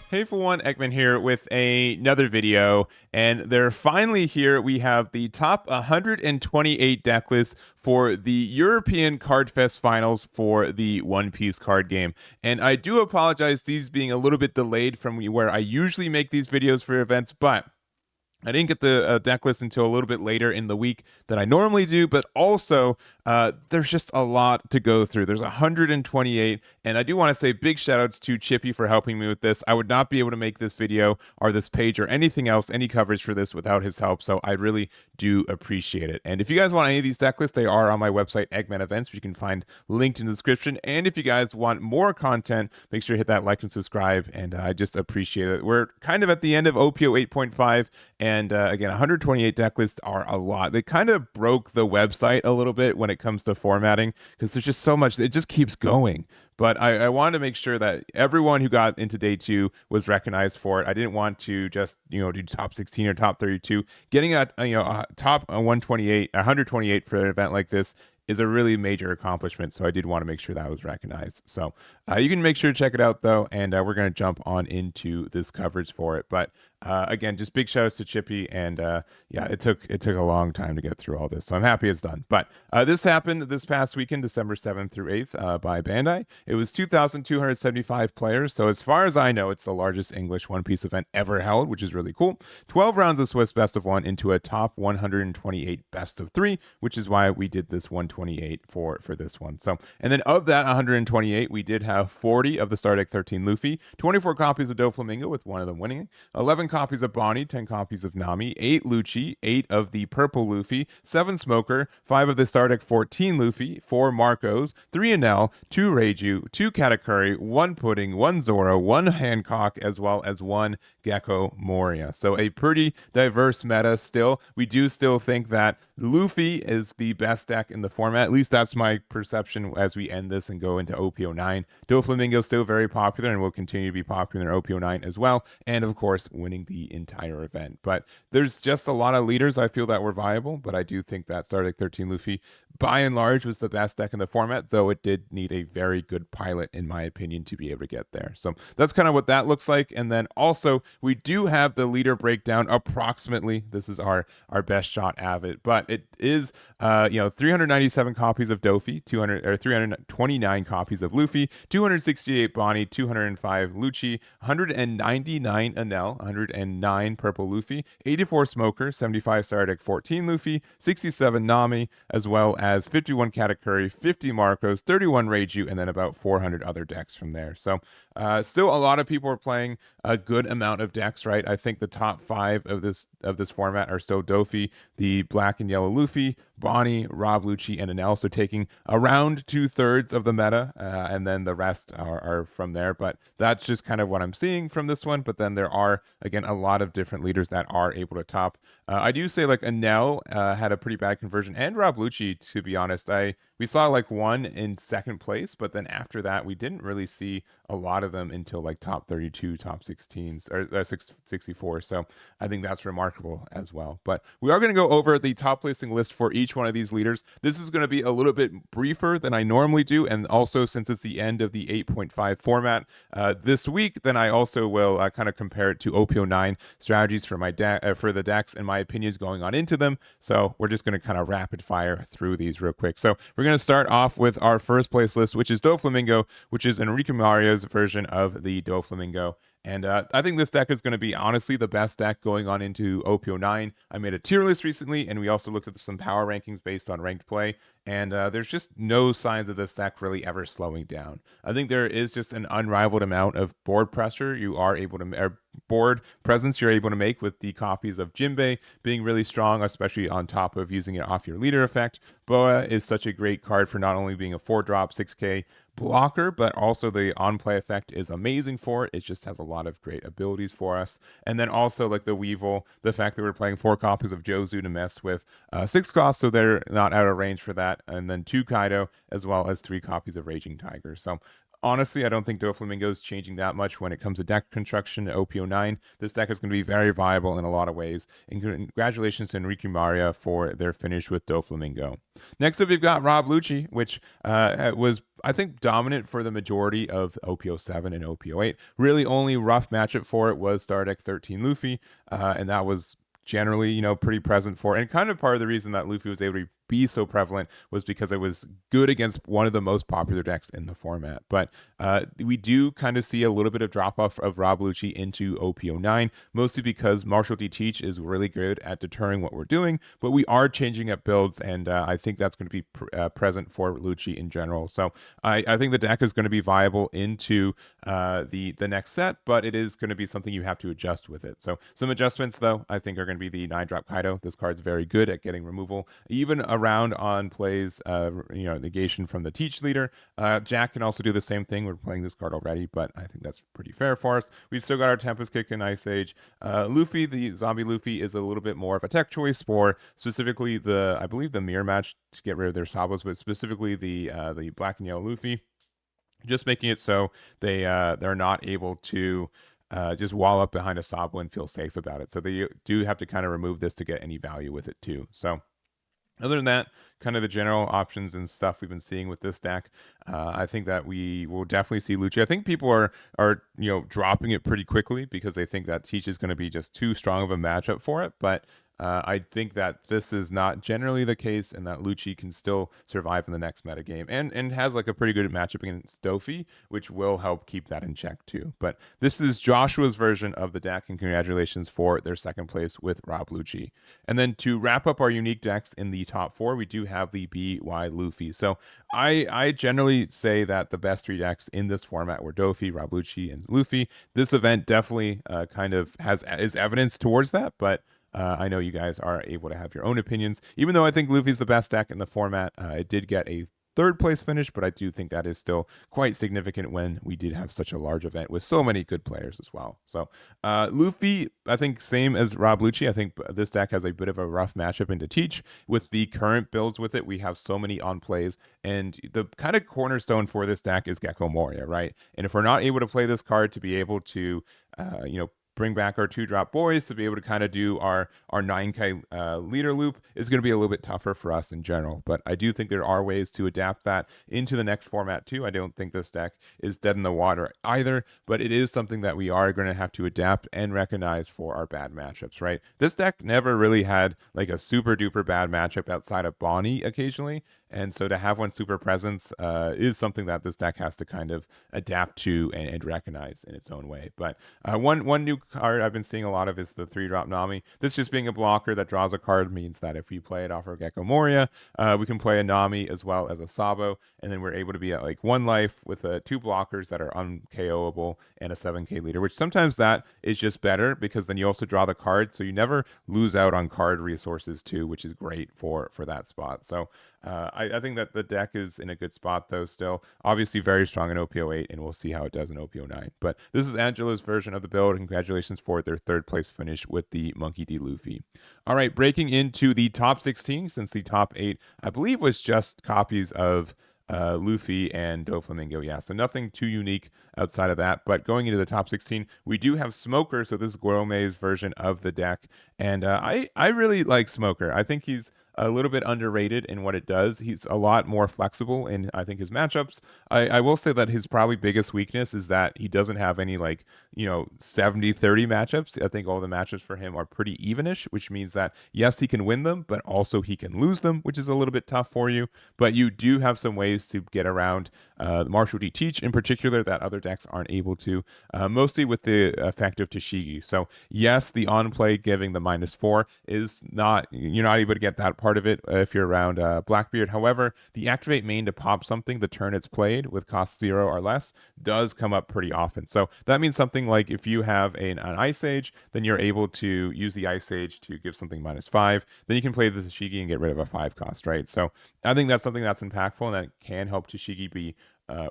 Hey for one, Ekman here with another video, and they're finally here. We have the top 128 deck list for the European Card Fest finals for the One Piece card game. And I do apologize, these being a little bit delayed from where I usually make these videos for events, but I didn't get the deck list until a little bit later in the week than I normally do, but also there's just a lot to go through. There's 128, and I do want to say big shout outs to Chippy for helping me with this. I would not be able to make this video or this page or anything else, any coverage for this without his help, so I really do appreciate it. And if you guys want any of these deck lists, they are on my website, Eggman Events, which you can find linked in the description. And if you guys want more content, make sure to hit that like and subscribe, and I just appreciate it. We're kind of at the end of OPO 8.5, and again, 128 deck lists are a lot. They kind of broke the website a little bit when it comes to formatting because there's just so much. It just keeps going. But I wanted to make sure that everyone who got into day two was recognized for it. I didn't want to just do top 16 or top 32. Getting a top 128, 128 for an event like this is a really major accomplishment. So I did want to make sure that was recognized. So you can make sure to check it out though, and we're going to jump on into this coverage for it. But again, just big shout outs to Chippy, and yeah, it took a long time to get through all this, so I'm happy it's done. But this happened this past weekend, December 7th through 8th, by Bandai. It was 2,275 players, so as far as I know, it's the largest English One Piece event ever held, which is really cool. 12 rounds of Swiss best of one into a top 128 best of three, which is why we did this 128 for this one. So, and then of that 128, we did have 40 of the Star Deck 13 Luffy, 24 copies of Doflamingo, with one of them winning, 11 copies of Bonnie, 10 copies of Nami, 8 Lucci, 8 of the Purple Luffy, 7 Smoker, 5 of the Star Deck 14 Luffy, 4 Marcos, 3 Enel, 2 Reiju, 2 Katakuri, 1 Pudding, 1 Zoro, 1 Hancock, as well as 1 Gecko Moria. So a pretty diverse meta still. We do still think that Luffy is the best deck in the format. At least that's my perception as we end this and go into OPO 9. Doflamingo still very popular and will continue to be popular in OPO 9 as well. And of course, winning the entire event. But there's just a lot of leaders I feel that were viable, but I do think that Star Deck 13 Luffy by and large was the best deck in the format, though it did need a very good pilot in my opinion to be able to get there. So that's kind of what that looks like. And then also we do have the leader breakdown approximately. This is our best shot at it, but it is 397 copies of Dofi, 329 copies of Luffy, 268 Bonnie, 205 Lucci, 199 Enel, 109 Purple Luffy, 84 Smoker, 75 Star Deck 14 Luffy, 67 Nami, as well as 51 Katakuri, 50 Marcos, 31 Reiju, and then about 400 other decks from there. So still a lot of people are playing a good amount of decks, right? I think the top 5 of this format are still Dofi, the black and yellow Luffy, Bonnie, Rob Lucci, and Enel. So taking around 2/3 of the meta, and then the rest are from there. But that's just kind of what I'm seeing from this one. But then there are, again, a lot of different leaders that are able to top. I do say like Enel had a pretty bad conversion, and Rob Lucci, to be honest. We saw like one in second place, but then after that, we didn't really see a lot of them until like top 32, top 16s, or 64. So I think that's remarkable as well. But we are going to go over the top placing list for each one of these leaders. This is going to be a little bit briefer than I normally do. And also, since it's the end of the 8.5 format this week, then I also will kind of compare it to OPO 9 strategies for my for the decks and my opinions going on into them. So we're just going to kind of rapid fire through these real quick. So we're going to start off with our first place list, which is Doflamingo, which is Enrique Maria's version of the Doflamingo. And I think this deck is going to be honestly the best deck going on into OPO 9. I made a tier list recently, and we also looked at some power rankings based on ranked play. And there's just no signs of this deck really ever slowing down. I think there is just an unrivaled amount of board pressure you are able to, or board presence you're able to make with the copies of Jinbei being really strong, especially on top of using it off your leader effect. Boa is such a great card for not only being a 4-drop 6k blocker, but also the on-play effect is amazing for it. It just has a lot of great abilities for us. And then also like the Weevil, the fact that we're playing 4 copies of Jozu to mess with 6 costs, so they're not out of range for that. And then 2 Kaido, as well as 3 copies of Raging Tiger. So honestly, I don't think Doflamingo is changing that much when it comes to deck construction at OPO 9. This deck is going to be very viable in a lot of ways. And congratulations to Enrique Maria for their finish with Doflamingo. Next up, we've got Rob Lucci, which was I think, dominant for the majority of OP07 and OP08. Really, only rough matchup for it was Star Deck 13 Luffy, and that was generally, pretty present for it. And kind of part of the reason that Luffy was able to be so prevalent was because it was good against one of the most popular decks in the format. But we do kind of see a little bit of drop off of Rob Lucci into OP09, mostly because Marshall D. Teach is really good at deterring what we're doing, but we are changing up builds, and I think that's going to be present for Lucci in general. So I think the deck is going to be viable into the next set, but it is going to be something you have to adjust with it. So some adjustments, though, I think are going to be the 9-drop Kaido. This card's very good at getting removal, even around on plays, negation from the Teach leader. Jack can also do the same thing. We're playing this card already, but I think that's pretty fair for us. We've still got our Tempest Kick and Ice Age. Luffy, the zombie Luffy, is a little bit more of a tech choice for specifically I believe the mirror match to get rid of their Sabos, but specifically the black and yellow Luffy, just making it so they're not able to just wall up behind a Sabo and feel safe about it. So they do have to kind of remove this to get any value with it too. So other than that, kind of the general options and stuff we've been seeing with this deck, I think that we will definitely see Lucci. I think people are dropping it pretty quickly because they think that Teach is going to be just too strong of a matchup for it. But I think that this is not generally the case, and that Lucci can still survive in the next metagame and has like a pretty good matchup against Dofi, which will help keep that in check too. But this is Joshua's version of the deck, and congratulations for their second place with Rob Lucci. And then to wrap up our unique decks in the top 4, we do have the BY Luffy. So I generally say that the best 3 decks in this format were Dofi, Rob Lucci, and Luffy. This event definitely kind of is evidence towards that, but I know you guys are able to have your own opinions. Even though I think Luffy's the best deck in the format, it did get a 3rd place finish, but I do think that is still quite significant when we did have such a large event with so many good players as well. So Luffy, I think same as Rob Lucci. I think this deck has a bit of a rough matchup into Teach. With the current builds with it, we have so many on plays, and the kind of cornerstone for this deck is Gecko Moria, right? And if we're not able to play this card to be able to, bring back our 2-drop boys to be able to kind of do our 9k leader loop is going to be a little bit tougher for us in general. But I do think there are ways to adapt that into the next format too. I don't think this deck is dead in the water either, but it is something that we are going to have to adapt and recognize for our bad matchups, right? This deck never really had like a super duper bad matchup outside of Bonnie occasionally. And so to have one super presence is something that this deck has to kind of adapt to and recognize in its own way. But one new card I've been seeing a lot of is the 3-drop Nami. This just being a blocker that draws a card means that if we play it off our Gecko Moria, we can play a Nami as well as a Sabo, and then we're able to be at like 1 life with 2 blockers that are un-KOable and a 7k leader, which sometimes that is just better because then you also draw the card, so you never lose out on card resources too, which is great for that spot. So I think that the deck is in a good spot, though, still. Obviously very strong in OP08, and we'll see how it does in OP09. But this is Angela's version of the build. Congratulations for their 3rd place finish with the Monkey D. Luffy. All right, breaking into the top 16, since the top 8, I believe, was just copies of Luffy and Doflamingo. Yeah, so nothing too unique outside of that. But going into the top 16, we do have Smoker. So this is Guome's version of the deck. And I really like Smoker. I think he's a little bit underrated in what it does. He's a lot more flexible in, I think, his matchups. I will say that his probably biggest weakness is that he doesn't have any 70-30 matchups. I think all the matchups for him are pretty evenish, which means that yes, he can win them, but also he can lose them, which is a little bit tough for you. But you do have some ways to get around Marshall D. Teach in particular that other decks aren't able to, mostly with the effect of Tashigi. So yes, the on play giving the -4 is not, you're not able to get that part of it if you're around Blackbeard. However, the activate main to pop something the turn it's played with cost 0 or less does come up pretty often. So that means something like if you have an Ice Age, then you're able to use the Ice Age to give something -5. Then you can play the Tashigi and get rid of a 5 cost, right? So I think that's something that's impactful and that can help Tashigi be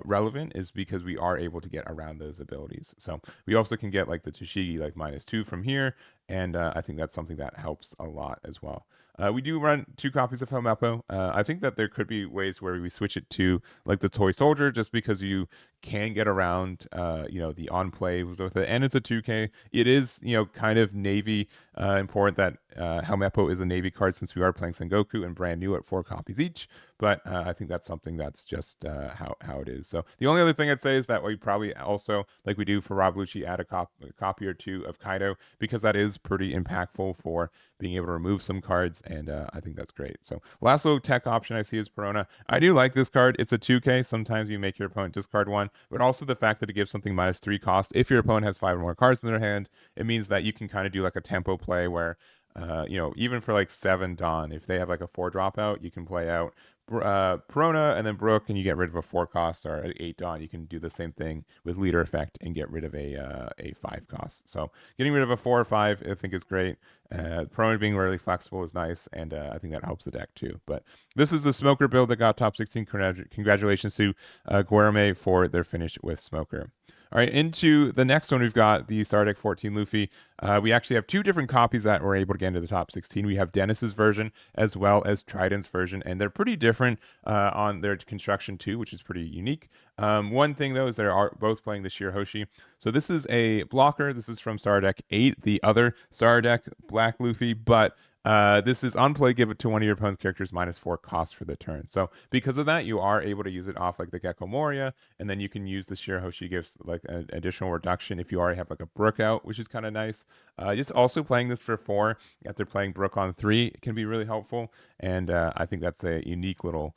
relevant, is because we are able to get around those abilities. So we also can get like the Tashigi like -2 from here, and I think that's something that helps a lot as well. We do run 2 copies of Helmeppo. I think that there could be ways where we switch it to like the toy soldier, just because you can get around, the on play with it, and it's a 2K. It is, kind of Navy important that Helmeppo is a Navy card, since we are playing Sengoku and brand new at 4 copies each. But I think that's something that's just how it is. So the only other thing I'd say is that we probably also, like we do for Rob Lucci, add a copy or 2 of Kaido, because that is pretty impactful for being able to remove some cards, and I think that's great. So last little tech option I see is Perona. I do like this card. It's a 2K. Sometimes you make your opponent discard 1, but also the fact that it gives something -3 cost. If your opponent has 5 or more cards in their hand, it means that you can kind of do like a tempo play where, even for like 7 Dawn, if they have like a 4 dropout, you can play out Perona and then Brook, and you get rid of a 4 cost, or an 8 Dawn. You can do the same thing with Leader Effect and get rid of a 5 cost. So getting rid of a 4 or 5, I think is great. Perona being really flexible is nice, and I think that helps the deck too. But this is the Smoker build that got top 16. Congratulations to Guerme for their finish with Smoker. All right, into the next one, we've got the Sardec 14 Luffy. We actually have 2 different copies that were able to get into the top 16. We have Dennis's version as well as Trident's version, and they're pretty different on their construction too, which is pretty unique. One thing though is they are both playing the Shirahoshi. So this is a blocker. This is from Sardec 8, the other Sardec Black Luffy, but this is on play, give it to one of your opponent's characters -4 cost for the turn. So because of that, you are able to use it off like the Gecko Moria, and then you can use the Shirahoshi, gives like an additional reduction if you already have like a Brook out, which is kind of nice. Just also playing this for 4 after playing Brook on 3 can be really helpful, and I think that's a unique little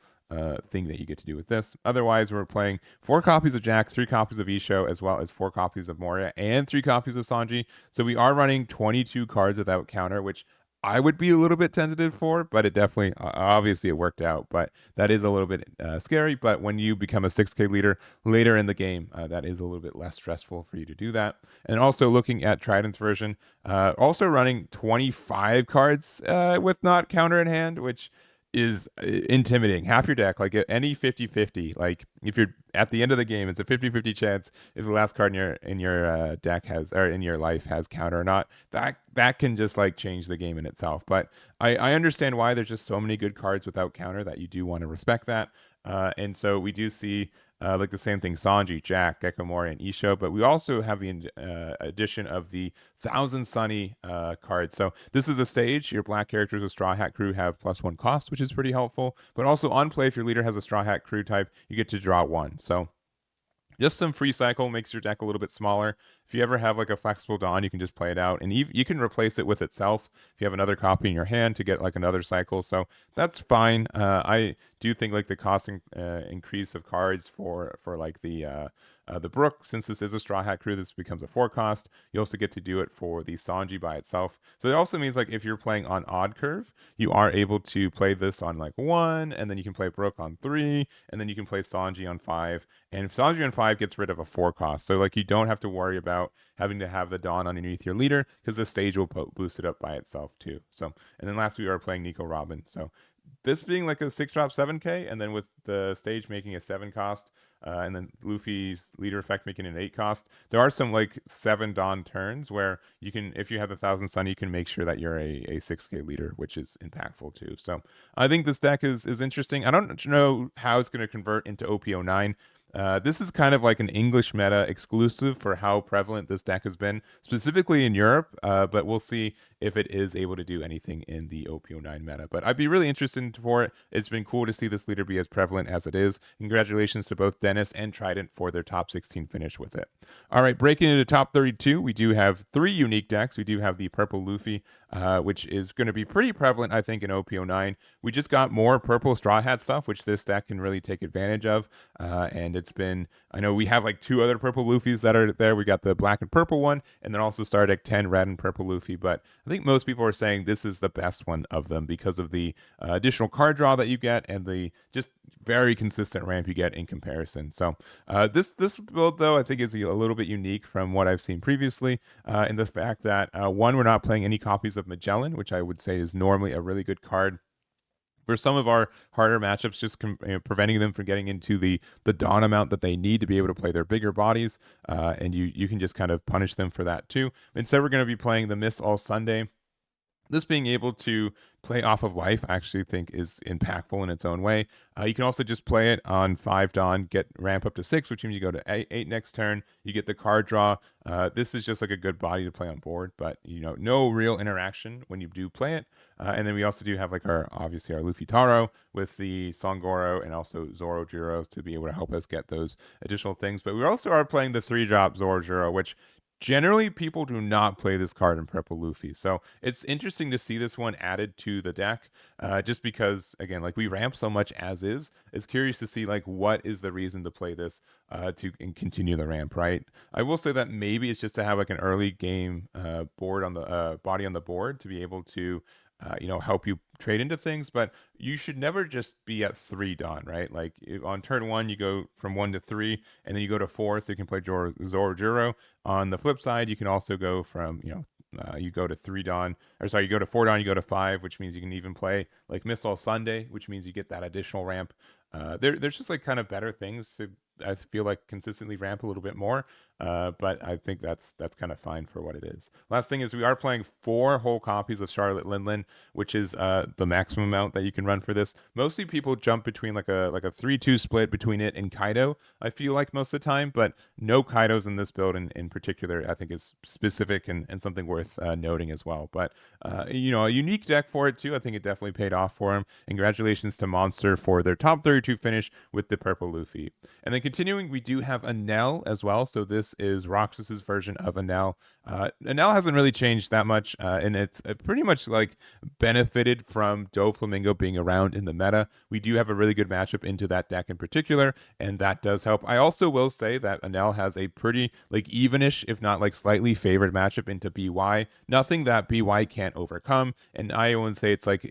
thing that you get to do with this. Otherwise, we're playing 4 copies of Jack, 3 copies of Isho, as well as 4 copies of Moria, and 3 copies of Sanji. So we are running 22 cards without counter, which I would be a little bit tentative for, but it definitely, obviously it worked out, but that is a little bit scary. But when you become a 6K leader later in the game, that is a little bit less stressful for you to do that. And also looking at Trident's version, also running 25 cards with not counter in hand, which is intimidating. Half your deck, like any 50-50, like if you're at the end of the game, it's a 50-50 chance if the last card in your deck has, or in your life has counter or not. That can just like change the game in itself. But I understand why there's just so many good cards without counter that you do want to respect that. And so we do see like the same thing, Sanji, Jack, Gecko Moria, and Isho, but we also have the addition of the Thousand Sunny card. So this is a stage. Your black characters with Straw Hat Crew have +1 cost, which is pretty helpful. But also on play, if your leader has a Straw Hat Crew type, you get to draw 1. So just some free cycle makes your deck a little bit smaller. If you ever have like a flexible Dawn, you can just play it out, and you can replace it with itself if you have another copy in your hand to get like another cycle. So that's fine. I do think like the cost increase of cards for like the Brook, since this is a Straw Hat Crew, this becomes a 4 cost. You also get to do it for the Sanji by itself. So it also means like if you're playing on Odd Curve, you are able to play this on like 1, and then you can play Brook on 3, and then you can play Sanji on 5. And if Sanji on 5 gets rid of a 4 cost, so like you don't have to worry about having to have the Dawn underneath your leader, because the stage will boost it up by itself too. So, and then last we are playing Nico Robin. So this being like a 6-drop 7K, and then with the stage making a 7 cost, and then Luffy's leader effect making an 8 cost, there are some like 7 Dawn turns where you can, if you have the Thousand Sun, you can make sure that you're a 6K leader, which is impactful too. So I think this deck is interesting. I don't know how it's going to convert into OP09. This is kind of like an English meta exclusive for how prevalent this deck has been, specifically in Europe, but we'll see if it is able to do anything in the OP09 meta. But I'd be really interested for it. It's been cool to see this leader be as prevalent as it is. Congratulations to both Dennis and Trident for their top 16 finish with it. All right, breaking into top 32, we do have 3 unique decks. We do have the Purple Luffy, which is going to be pretty prevalent, I think, in OP09. We just got more purple Straw Hat stuff, which this deck can really take advantage of. And it's been, I know we have like 2 other purple Luffys that are there. We got the black and purple one, and then also Sardec 10 red and purple Luffy. But I think most people are saying this is the best one of them because of the additional card draw that you get and the just very consistent ramp you get in comparison. So this build, though, I think is a little bit unique from what I've seen previously in the fact that, one, we're not playing any copies of Magellan, which I would say is normally a really good card for some of our harder matchups, just preventing them from getting into the Dawn amount that they need to be able to play their bigger bodies. And you can just kind of punish them for that too. Instead, we're going to be playing the Miss All Sunday. This being able to play off of life, I actually think is impactful in its own way. You can also just play it on 5 Dawn, get ramp up to 6, which means you go to 8 next turn. You get the card draw. This is just like a good body to play on board, but no real interaction when you do play it. And then we also do have like obviously our Luffy Taro with the Songoro and also Zoro Juros to be able to help us get those additional things. But we also are playing the 3-drop Zoro Juro, which generally, people do not play this card in Purple Luffy, so it's interesting to see this one added to the deck, just because, again, like we ramp so much as is. It's curious to see like what is the reason to play this to continue the ramp, right? I will say that maybe it's just to have like an early game board on the body on the board to be able to help you trade into things, but you should never just be at 3 Dawn, right? Like on turn 1, you go from 1 to 3, and then you go to 4, so you can play Zoro Juro. On the flip side, you can also go from, you go to 3 Dawn, or sorry, you go to 4 Dawn, you go to 5, which means you can even play like Miss All Sunday, which means you get that additional ramp. There's just like kind of better things to, I feel like, consistently ramp a little bit more. But I think that's kind of fine for what it is. Last thing is we are playing 4 whole copies of Charlotte Linlin, which is the maximum amount that you can run for this. Mostly people jump between like a 3-2 split between it and Kaido, I feel like most of the time, but no Kaidos in this build in particular, I think is specific and something worth noting as well. But a unique deck for it too. I think it definitely paid off for him. And congratulations to Monster for their top 32 finish with the Purple Luffy. And then continuing, we do have Enel as well. So this is Roxas's version of Enel. Enel hasn't really changed that much, and it's pretty much like benefited from Doflamingo being around in the meta. We do have a really good matchup into that deck in particular, and that does help. I also will say that Enel has a pretty like evenish, if not like slightly favored matchup into BY. Nothing that BY can't overcome, and I wouldn't say it's like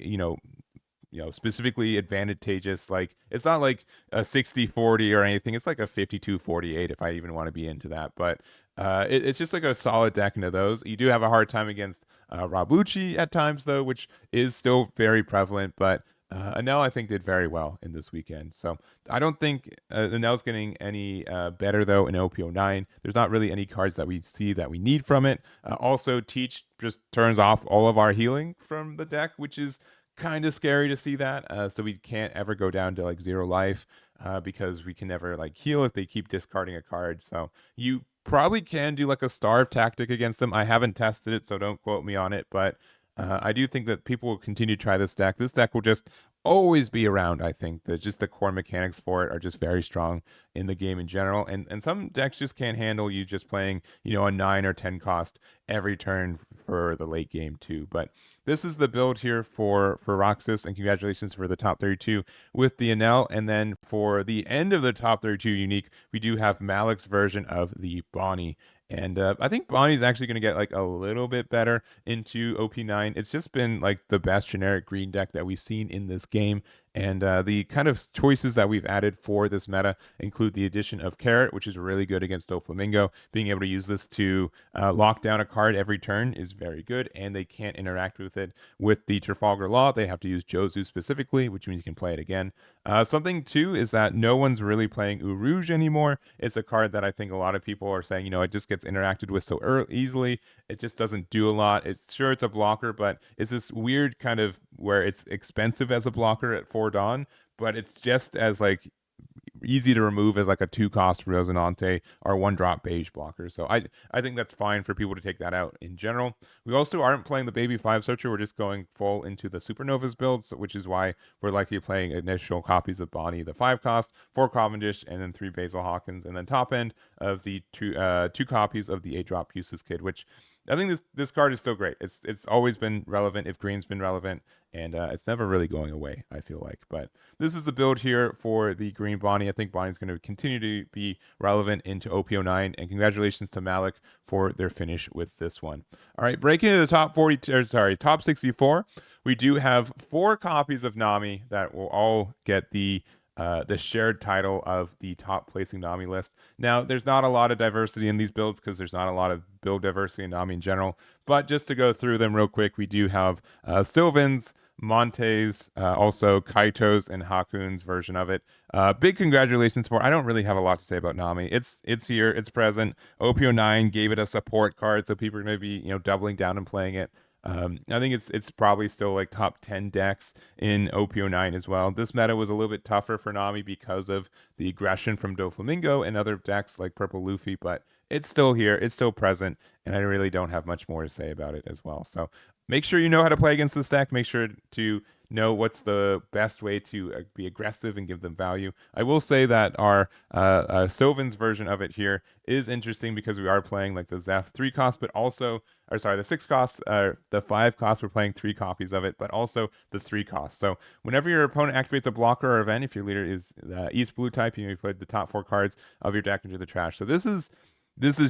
specifically advantageous. Like it's not like a 60-40 or anything. It's like a 52-48 if I even want to be into that. But it's just like a solid deck into those. You do have a hard time against Rabuchi at times though, which is still very prevalent. But Enel, I think, did very well in this weekend. So I don't think Enel's getting any better though in OP09. There's not really any cards that we see that we need from it. Also, Teach just turns off all of our healing from the deck, which is kind of scary to see that. So we can't ever go down to like 0 life because we can never like heal if they keep discarding a card. So you probably can do like a starve tactic against them. I haven't tested it, so don't quote me on it, but I do think that people will continue to try this deck. This deck will just always be around. I think that just the core mechanics for it are just very strong in the game in general, and some decks just can't handle you just playing a 9 or 10 cost every turn for the late game too. But this is the build here for Roxas, and congratulations for the top 32 with the Enel. And then for the end of the top 32 unique, we do have Malik's version of the Bonnie. And I think Bonnie's actually going to get like a little bit better into OP9. It's just been like the best generic green deck that we've seen in this game. And the kind of choices that we've added for this meta include the addition of Carrot, which is really good against Doflamingo. Being able to use this to lock down a card every turn is very good, and they can't interact with it with the Trafalgar Law. They have to use Jozu specifically, which means you can play it again. Something, too, is that no one's really playing Urouge anymore. It's a card that I think a lot of people are saying, it just gets interacted with so easily. It just doesn't do a lot. It's a blocker, but it's this weird kind of where it's expensive as a blocker at 4 Dawn, but it's just as like easy to remove as like a 2-cost Resonante or 1-drop beige blocker. So I think that's fine for people to take that out in general. We also aren't playing the Baby 5 Searcher. We're just going full into the Supernovas builds, which is why we're likely playing initial copies of Bonnie, the 5-cost, 4 Cavendish, and then 3 Basil Hawkins, and then top end of the 2 copies of the 8-drop Useless Kid, which I think this card is still great. It's always been relevant if green's been relevant, and it's never really going away, I feel like. But this is the build here for the green Bonnie. I think Bonnie's going to continue to be relevant into OP09, and congratulations to Malik for their finish with this one. All right, breaking into the top 64, we do have 4 copies of Nami that will all get the shared title of the top placing Nami list. Now, there's not a lot of diversity in these builds because there's not a lot of build diversity in Nami in general. But just to go through them real quick, we do have Sylvan's, Monte's, also Kaito's and Hakun's version of it. Big congratulations for. I don't really have a lot to say about Nami. It's here, it's present. OPO9 gave it a support card, so people are going to be doubling down and playing it. I think it's probably still like top 10 decks in OPO9 as well. This meta was a little bit tougher for Nami because of the aggression from Doflamingo and other decks like Purple Luffy, but it's still here, it's still present, and I really don't have much more to say about it as well. So make sure you know how to play against this deck. Make sure to know what's the best way to be aggressive and give them value. I will say that our Sylvan's version of it here is interesting because we are playing like the Zeph 3 cost, but also, or sorry, the 6 cost, the 5 cost, we're playing 3 copies of it, but also the 3 cost. So whenever your opponent activates a blocker or event, if your leader is East Blue type, you put the top 4 cards of your deck into the trash. So this is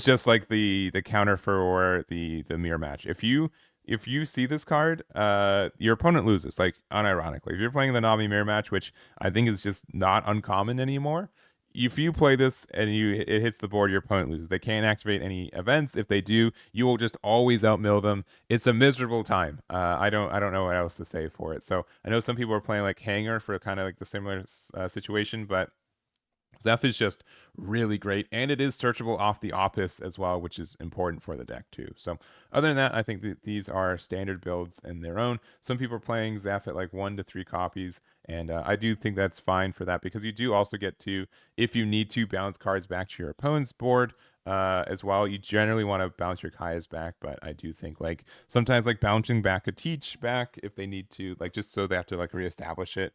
just like the counter for the mirror match. If you see this card, your opponent loses, like unironically. If you're playing the Nami mirror match, which I think is just not uncommon anymore, if you play this and it hits the board, your opponent loses. They can't activate any events. If they do, you will just always outmill them. It's a miserable time. I don't know what else to say for it. So I know some people are playing like Hanger for kind of like the similar situation, but Zeph is just really great, and it is searchable off the Opus as well, which is important for the deck too. So other than that, I think that these are standard builds in their own. Some people are playing Zeph at like 1 to 3 copies, and I do think that's fine for that because you do also get to, if you need to, bounce cards back to your opponent's board. As well, you generally want to bounce your Kaya's back, but I do think like sometimes like bouncing back a Teach back if they need to, like just so they have to like reestablish it,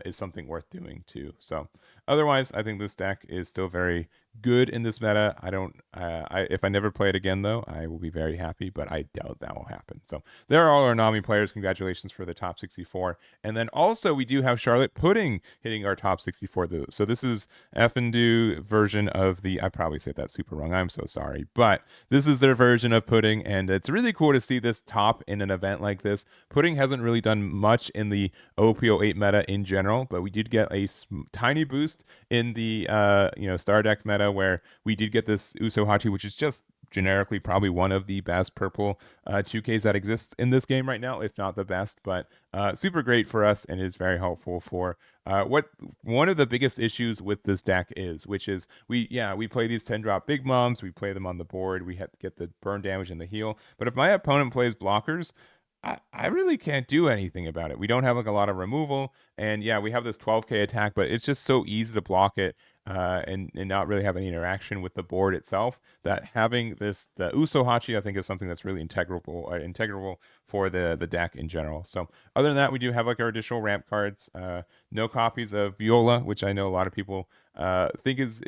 is something worth doing too. So otherwise, I think this deck is still very good in this meta. I don't, if I never play it again though, I will be very happy, but I doubt that will happen. So there are all our Nami players. Congratulations for the top 64. And then also we do have Charlotte Pudding hitting our top 64 though. So this is Effendu version of the, I probably said that super wrong. I'm so sorry, but this is their version of Pudding, and it's really cool to see this top in an event like this. Pudding hasn't really done much in the OPO8 meta in general, but we did get a tiny boost in the Star Deck meta where we did get this Usohachi, which is just generically probably one of the best purple 2Ks that exists in this game right now, if not the best, but super great for us and is very helpful for what one of the biggest issues with this deck is, which is we play these 10 drop big moms, we play them on the board, we have to get the burn damage and the heal, but if my opponent plays blockers, I really can't do anything about it. We don't have like a lot of removal, and yeah, we have this 12k attack, but it's just so easy to block it and not really have any interaction with the board itself, that having the Usohachi, I think, is something that's really integral for the deck in general. So other than that, we do have like our additional ramp cards. No copies of Viola, which I know a lot of people think is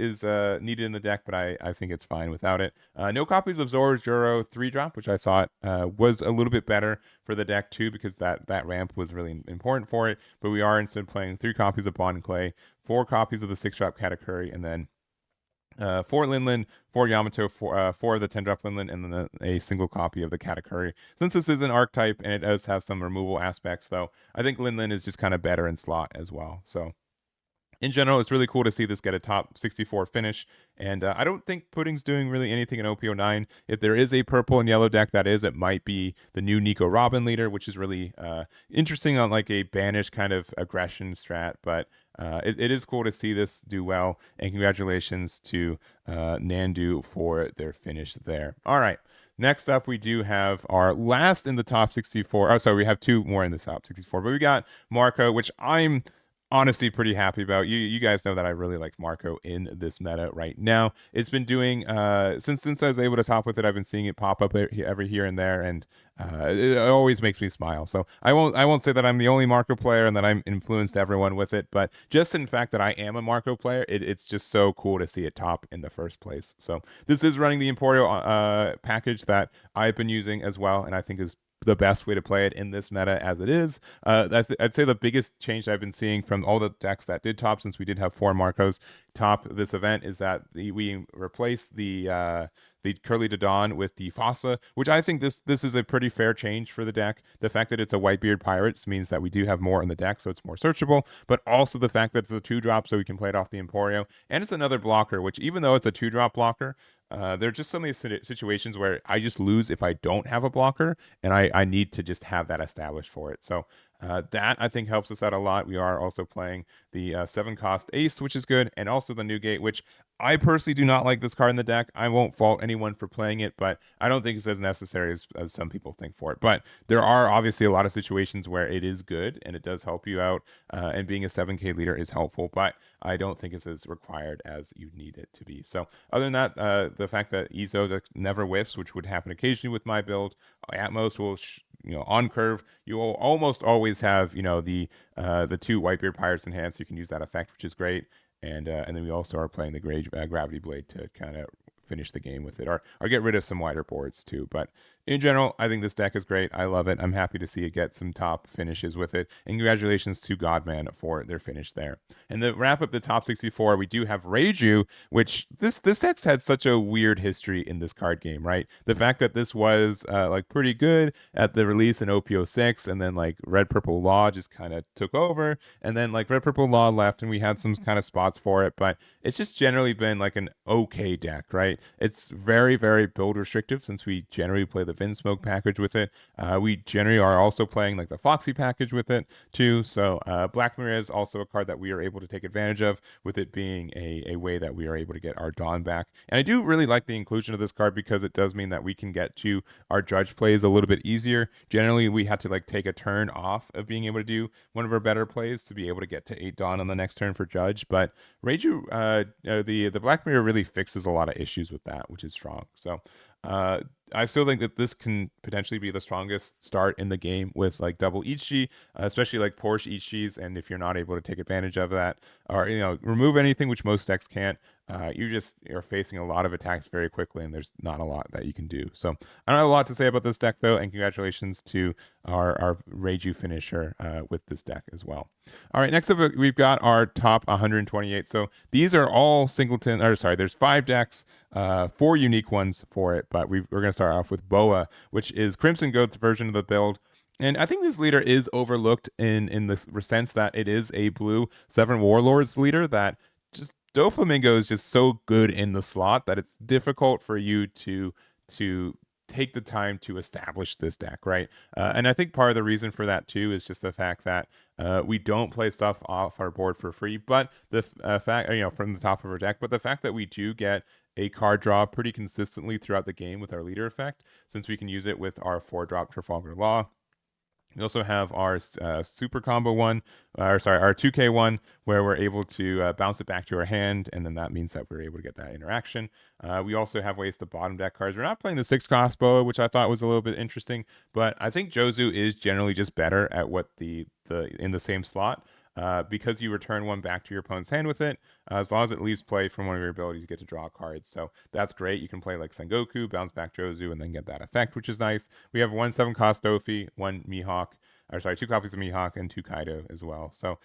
needed in the deck, but I think it's fine without it. No copies of Zoro's Juro 3-drop, which I thought was a little bit better for the deck too, because that ramp was really important for it. But we are instead playing 3 copies of Bond Clay, 4 copies of the 6-drop Katakuri, and then 4 Linlin, 4 Yamato, 4 of the 10-drop Linlin, and then a single copy of the Katakuri. Since this is an archetype and it does have some removal aspects, though, I think Linlin is just kind of better in slot as well. So in general, it's really cool to see this get a top 64 finish, and I don't think Pudding's doing really anything in OPO9. If there is a purple and yellow deck, it might be the new Nico Robin leader, which is really interesting on like a banish kind of aggression strat, but it is cool to see this do well, and congratulations to Nandu for their finish there. All right. Next up, we do have our last in the top 64. Oh, sorry, we have 2 more in the top 64, but we got Marco, which I'm honestly pretty happy about. You guys know that I really like Marco in this meta right now. It's been doing since I was able to top with it, I've been seeing it pop up every here and there, and it always makes me smile. So I won't say that I'm the only Marco player and that I'm influenced everyone with it, but just in fact that I am a Marco player, it's just so cool to see it top in the first place. So this is running the Emporio package that I've been using as well, and I think is the best way to play it in this meta as it is. I'd say the biggest change I've been seeing from all the decks that did top, since we did have 4 Marcos top this event, is that we replaced the Curly de Dawn with the Fossa, which I think this is a pretty fair change for the deck. The fact that it's a Whitebeard Pirates means that we do have more in the deck, so it's more searchable, but also the fact that it's a 2-drop, so we can play it off the Emporio, and it's another blocker, which even though it's a 2-drop blocker, there are just so many situations where I just lose if I don't have a blocker, and I need to just have that established for it. So That I think helps us out a lot. We are also playing the 7 cost Ace, which is good, and also the Newgate, which I personally do not like this card in the deck. I won't fault anyone for playing it, but I don't think it's as necessary as some people think for it. But there are obviously a lot of situations where it is good and it does help you out, and being a 7K leader is helpful, but I don't think it's as required as you need it to be. So other than that, the fact that Ezo never whiffs, which would happen occasionally with my build, Atmos will on curve you will almost always have the 2 Whitebeard Pirates in hand, so you can use that effect, which is great. And then we also are playing the Gravity Blade to kind of finish the game with it, or get rid of some wider boards too. But in general, I think this deck is great. I love it. I'm happy to see it get some top finishes with it. And congratulations to Godman for their finish there. And to wrap up the top 64, we do have Reiju, which this deck's had such a weird history in this card game, right? The fact that this was like pretty good at the release in OP06, and then like Red Purple Law just kind of took over, and then like Red Purple Law left, and we had some kind of spots for it, but it's just generally been like an okay deck, right? It's very, very build restrictive since we generally play the Vinsmoke package with it. We generally are also playing like the Foxy package with it too. So Black Mirror is also a card that we are able to take advantage of, with it being a way that we are able to get our Dawn back. And I do really like the inclusion of this card because it does mean that we can get to our Judge plays a little bit easier. Generally, we had to like take a turn off of being able to do one of our better plays to be able to get to 8 Dawn on the next turn for Judge. But Reiju, the Black Mirror really fixes a lot of issues with that, which is strong. So I still think that this can potentially be the strongest start in the game with like double Ichi, especially like Porsche Ichis. And if you're not able to take advantage of that, or remove anything, which most decks can't, you just are facing a lot of attacks very quickly, and there's not a lot that you can do. So I don't have a lot to say about this deck though, and congratulations to our Reiju finisher with this deck as well. All right, next up we've got our top 128. So these are all singleton, or sorry, there's 5 decks, 4 unique ones for it, but we're going to start off with Boa, which is Crimson Goat's version of the build. And I think this leader is overlooked in the sense that it is a blue 7 Warlords leader that just Doflamingo is just so good in the slot that it's difficult for you to take the time to establish this deck, right? And I think part of the reason for that too is just the fact that we don't play stuff off our board for free, but the fact, from the top of our deck, but the fact that we do get a card draw pretty consistently throughout the game with our leader effect, since we can use it with our 4-drop Trafalgar Law. We also have our super combo one, our 2K one, where we're able to bounce it back to our hand, and then that means that we're able to get that interaction. We also have ways to bottom deck cards. We're not playing the 6-cost Boa, which I thought was a little bit interesting, but I think Jozu is generally just better at what the in the same slot. Because you return one back to your opponent's hand with it, as long as it leaves play from one of your abilities, you get to draw cards. So that's great. You can play like Sengoku, bounce back Jozu, and then get that effect, which is nice. We have 1 7-cost Dofi, 1 Mihawk, 2 copies of Mihawk, and 2 Kaido as well. So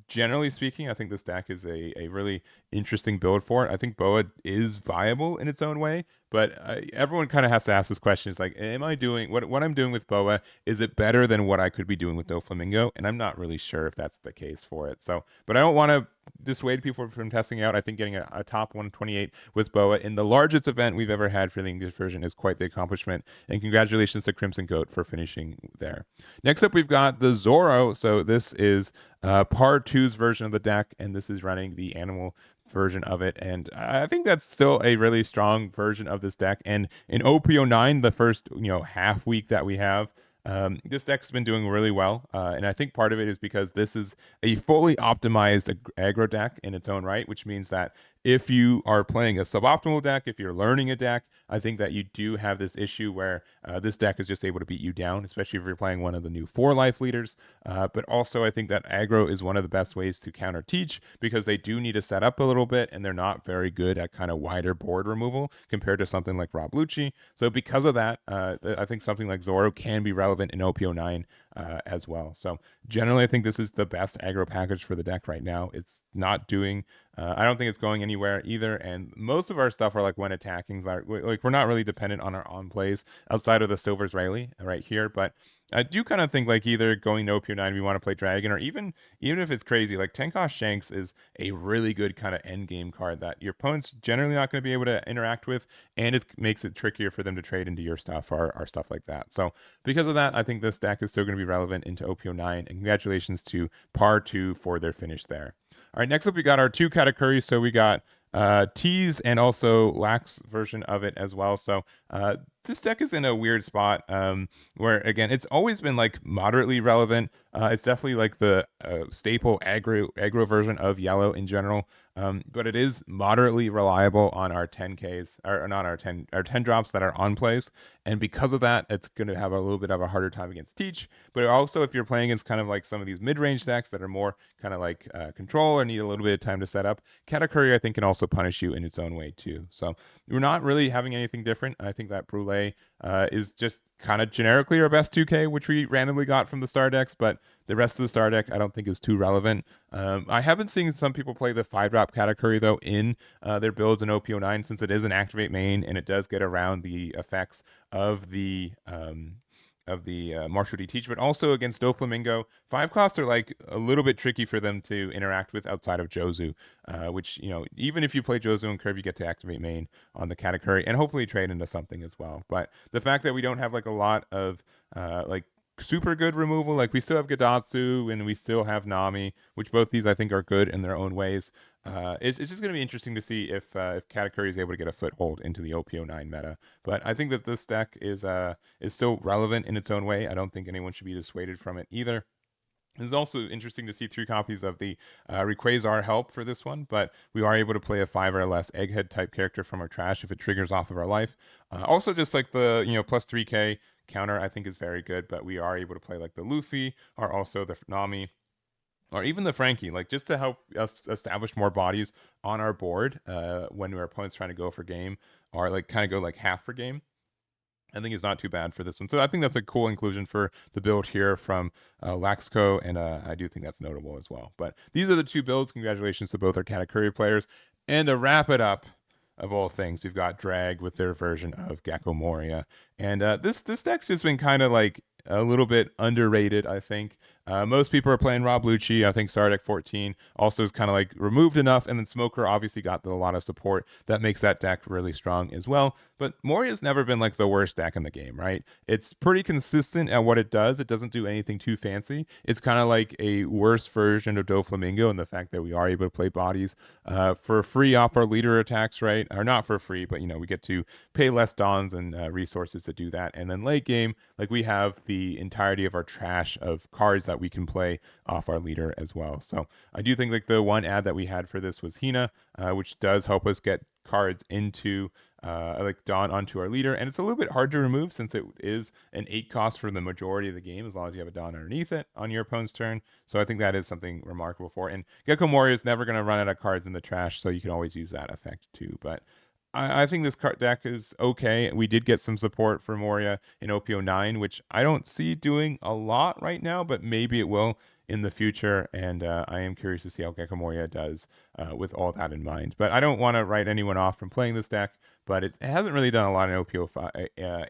generally speaking, I think this deck is a really interesting build for it. I think Boa is viable in its own way, but everyone kind of has to ask this question: is like, am I doing what I'm doing with Boa? Is it better than what I could be doing with Doflamingo? And I'm not really sure if that's the case for it. So, but I don't want to dissuade people from testing out. I think getting a top 128 with Boa in the largest event we've ever had for the English version is quite the accomplishment. And congratulations to Crimson Goat for finishing there. Next up, we've got the Zoro. So this is Par 2's version of the deck, and this is running the animal version of it, and I think that's still a really strong version of this deck. And in OP09, the first half week that we have, this deck's been doing really well, and I think part of it is because this is a fully optimized aggro deck in its own right, which means that if you are playing a suboptimal deck, if you're learning a deck, I think that you do have this issue where this deck is just able to beat you down, especially if you're playing one of the new 4-life leaders. But also, I think that aggro is one of the best ways to counter Teach, because they do need to set up a little bit, and they're not very good at kind of wider board removal compared to something like Rob Lucci. So because of that, I think something like Zoro can be relevant in OP09 as well. So generally, I think this is the best aggro package for the deck right now. It's not doing I don't think it's going anywhere either, and most of our stuff are like when attacking, like we're not really dependent on our on plays outside of the Silver's Rayleigh right here, but I do kind of think like either going to OPO9 we want to play Dragon, or even if it's crazy, like Tenkosh Shanks is a really good kind of end game card that your opponent's generally not going to be able to interact with, and it makes it trickier for them to trade into your stuff or stuff like that. So because of that, I think this deck is still going to be relevant into OPO9, and congratulations to Par2 for their finish there. All right, next up we got our 2 Katakuri. So we got Tease and also Lax version of it as well. So this deck is in a weird spot where, again, it's always been like moderately relevant. It's definitely like the staple aggro version of yellow in general, but it is moderately reliable on our 10Ks, or not our 10 drops that are on plays. And because of that, it's going to have a little bit of a harder time against Teach. But also, if you're playing against kind of like some of these mid-range decks that are more kind of like control or need a little bit of time to set up, Katakuri, I think, can also punish you in its own way too. So we're not really having anything different. I think that Brule is just kind of generically our best 2K, which we randomly got from the star decks, but the rest of the star deck I don't think is too relevant. I have been seeing some people play the 5-drop Katakuri though in their builds in OPO9, since it is an activate main and it does get around the effects of the Martial D Teach, but also against Doflamingo. 5 costs are like a little bit tricky for them to interact with outside of Jozu, which, you know, even if you play Jozu and Curve, you get to activate main on the Katakuri and hopefully trade into something as well. But the fact that we don't have like a lot of like super good removal, like we still have Gadatsu and we still have Nami, which both these I think are good in their own ways. It's just going to be interesting to see if Katakuri is able to get a foothold into the OPO9 meta. But I think that this deck is still relevant in its own way. I don't think anyone should be dissuaded from it either. It's also interesting to see 3 copies of the Rayquaza help for this one, but we are able to play a 5 or less Egghead type character from our trash if it triggers off of our life. Also, just like the plus 3K counter, I think is very good, but we are able to play like the Luffy or also the Nami, or even the Frankie, like just to help us establish more bodies on our board when our opponent's trying to go for game, or like kind of go like half for game. I think it's not too bad for this one. So I think that's a cool inclusion for the build here from Laxco, and I do think that's notable as well. But these are the 2 builds. Congratulations to both our Katakuri players. And to wrap it up, of all things, we've got Drag with their version of Gecko Moria. And this deck's just been kind of like a little bit underrated, I think. Most people are playing Rob Lucci. I think Sardec 14 also is kind of like removed enough, and then Smoker obviously got a lot of support that makes that deck really strong as well. But Moria's never been like the worst deck in the game, right? It's pretty consistent at what it does. It doesn't do anything too fancy. It's kind of like a worse version of Doflamingo, and the fact that we are able to play bodies for free off our leader attacks, right? Or not for free, but we get to pay less dons and resources to do that. And then late game, like we have the entirety of our trash of cards that we can play off our leader as well. So I do think like the one ad that we had for this was Hina, which does help us get cards into like Dawn onto our leader, and it's a little bit hard to remove since it is an 8 cost for the majority of the game, as long as you have a Dawn underneath it on your opponent's turn. So I think that is something remarkable for. And Gecko Moria is never going to run out of cards in the trash, so you can always use that effect too. But I think this card deck is okay. We did get some support for Moria in OPO9, which I don't see doing a lot right now, but maybe it will in the future. And I am curious to see how Gecko Moria does with all that in mind. But I don't want to write anyone off from playing this deck, but it hasn't really done a lot in OPO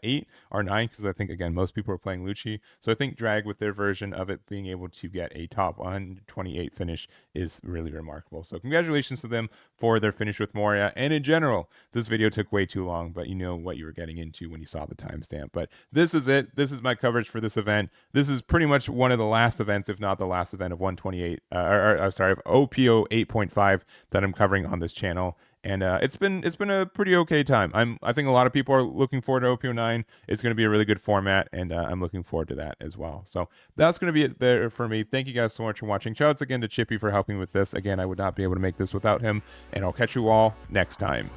8 or 9, because I think, again, most people are playing Lucci. So I think Drag, with their version of it, being able to get a top 128 finish is really remarkable. So congratulations to them for their finish with Moria. And in general, this video took way too long, but you know what you were getting into when you saw the timestamp. But this is it. This is my coverage for this event. This is pretty much one of the last events, if not the last event of 128, of OPO 8.5 that I'm covering on this channel. And it's been a pretty okay time. I think a lot of people are looking forward to OPO9. It's going to be a really good format, and I'm looking forward to that as well. So that's going to be it there for me. Thank you guys so much for watching. Shoutouts again to Chippy for helping with this. Again, I would not be able to make this without him, and I'll catch you all next time.